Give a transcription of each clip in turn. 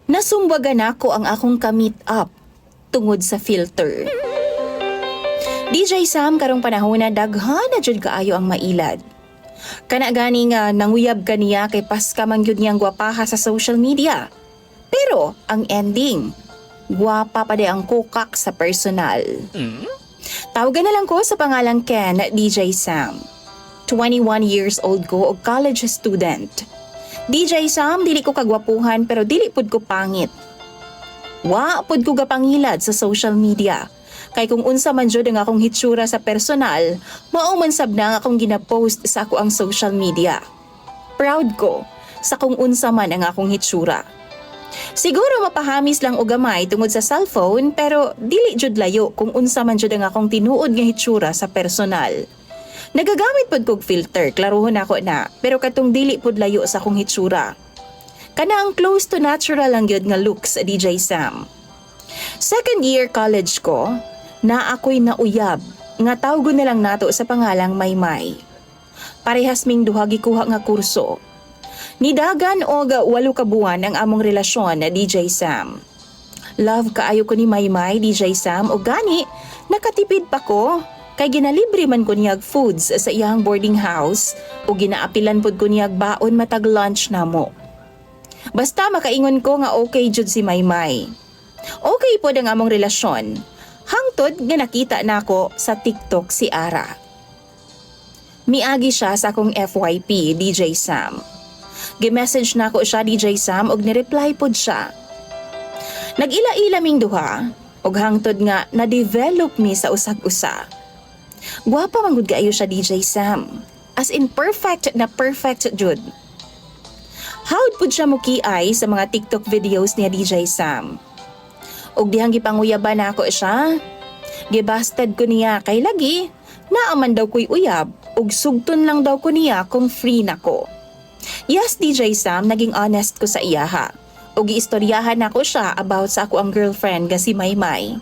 Nasumbagan ako ang akong ka-meet up tungod sa filter. DJ Sam karong panahon na daghan na jud kaayo ang mailad. Kana gani nga nanguyab kaniya kay paska man gyud niyang gwapaha sa social media. Pero ang ending, gwapa pa di ang kukak sa personal. Tawagan na lang ko sa pangalang Ken, DJ Sam. 21 years old ko og college student. DJ Sam, dili ko kagwapuhan pero dili pud ko pangit. Wa pud ko gapangilad sa social media. Kay kung unsa man jud ang akong hitsura sa personal, mao man sab na ang akong ginapost sa ako ang social media. Proud ko sa kung unsa man ang akong hitsura. Siguro mapahamis lang og gamay tungod sa cellphone pero dili jud layo kung unsa man jud ang akong tinuod nga hitsura sa personal. Nagagamit pod kog filter, klarohon ako na, pero katong dili pod layo sa akong hitsura. Kana ang close to natural lang gyud nga looks, DJ Sam. Second year college ko, na ako'y nauyab, nga tawgon na lang nato sa pangalang Maymay. Parehas ming duha gikuha nga kurso. Nidagan og 8 ka buwan ang among relasyon na DJ Sam. Love kaayo ko ni Maymay, DJ Sam, o gani, nakatipid pa ko. Kay ginalibre man ko niyag foods sa iyang boarding house o ginaapilan pod ko niyag baon matag lunch namo. Basta makaingon ko nga okay jud si Maymay. Okay pod ang among relasyon. Hangtod nga nakita nako sa TikTok si Ara. Miagi siya sa akong FYP, DJ Sam. Gi-message nako siya, DJ Sam, og ni-reply pod siya. Nag-ila-ila ming duha og hangtod nga na-develop mi sa usag-usa. Gwapa man gud kaayo siya, DJ Sam. As in perfect na perfect jud. How'd pud siya mukiay sa mga TikTok videos niya, DJ Sam. Og dihang gipanguyaban nako siya. Gibasted ko niya kay lagi naaman daw ko'y uyab og sugton lang daw ko niya kung free nako. Yes, DJ Sam, naging honest ko sa iyaha. Og giistoryahan nako siya about sa ako ang girlfriend nga si Maymay.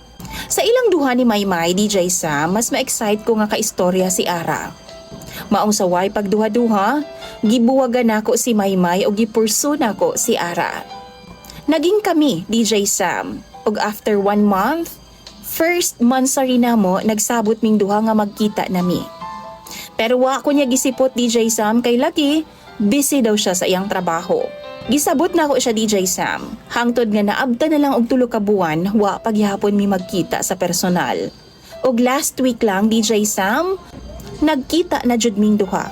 Sa ilang duha ni Maymay, DJ Sam, mas ma-excite ko nga kaistorya si Ara. Maong saway pagduha-duha, gibuwagan nako si Maymay o gipurso nako si Ara. Naging kami, DJ Sam, og after 1 month, first monthsary namo nagsabot ming duha nga magkita nami. Pero wa ko niya gisipot, DJ Sam, kay lagi busy daw siya sa iyang trabaho. Gisabot na ako siya, DJ Sam. Hangtod nga naabta na lang og 3 ka buwan, wa paghihapon mi magkita sa personal. Og last week lang, DJ Sam, nagkita na jud ming duha.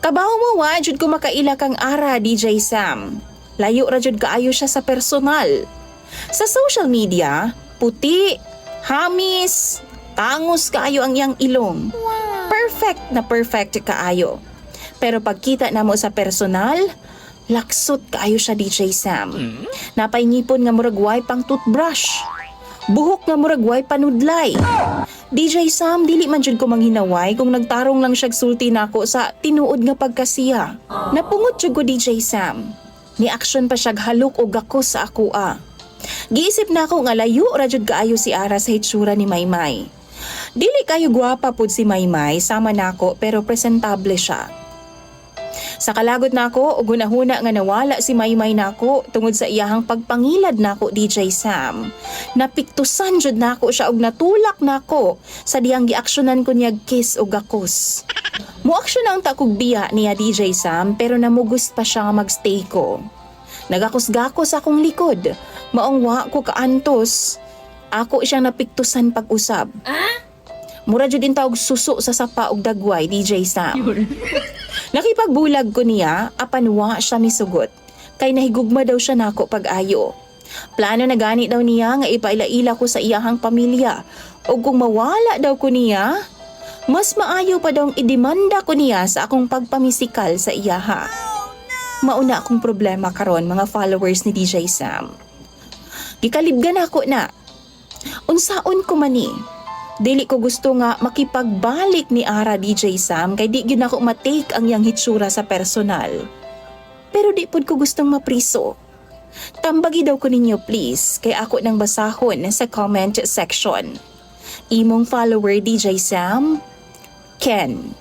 Kabaw mo wa jud ko makaila kang Ara, DJ Sam. Layo ra jud kaayo siya sa personal. Sa social media, puti, hamis, tangos kaayo ang iyang ilong. Perfect na perfect kaayo. Pero pagkita namo sa personal, laksot kaayo siya, DJ Sam. Napaingipon nga murag way pang toothbrush. Buhok nga murag way panudlay. DJ Sam, dili man jud ko manghinaway kung nagtarong lang siya sulti nako sa tinuod nga pagkasiya. Napungot jud ko, DJ Sam. Ni action pa siya halok o gakos sa akoa. Giisip nako nga layo ra jud kaayo si Ara sa hitsura ni Maymay. Dili kayo gwapa pud si Maymay sama nako pero presentable siya. Sa kalagot nako ug hunahuna nga nawala si Maymay nako tungod sa iyahang pagpangilad nako, DJ Sam. Napiktusan jud nako siya og natulak nako sa diyang giaksyonan ko niya kiss og gakos. Muaksyon ang takog biya niya, DJ Sam, pero namugos pa siya nga magstay ko. Nagakos-gakos akong likod. Maong wa ko kaantos. Ako siyang napiktusan pag-usab. Mura jud din tawag suso sa sapa og dagway, DJ Sam. Nakipagbulag ko niya, apan wa siya misugot. Kay nahigugma daw siya nako pag-ayo. Plano na gani daw niya nga ipaila-ila ko sa iyahang pamilya. O kung mawala daw ko niya, mas maayo pa daw idemanda ko niya sa akong pagpamisikal sa iyaha. Mauna akong problema karon, mga followers ni DJ Sam. Gikalibgan ako na. Unsaon ko mani? Dili ko gusto nga makipagbalik ni Ara, DJ Sam, kay di gyud ako matake ang yang hitsura sa personal. Pero di pud ko gustong mapriso. Tambagi daw ko ninyo please, kay ako nang basahon sa comment section. Imong follower, DJ Sam, Ken.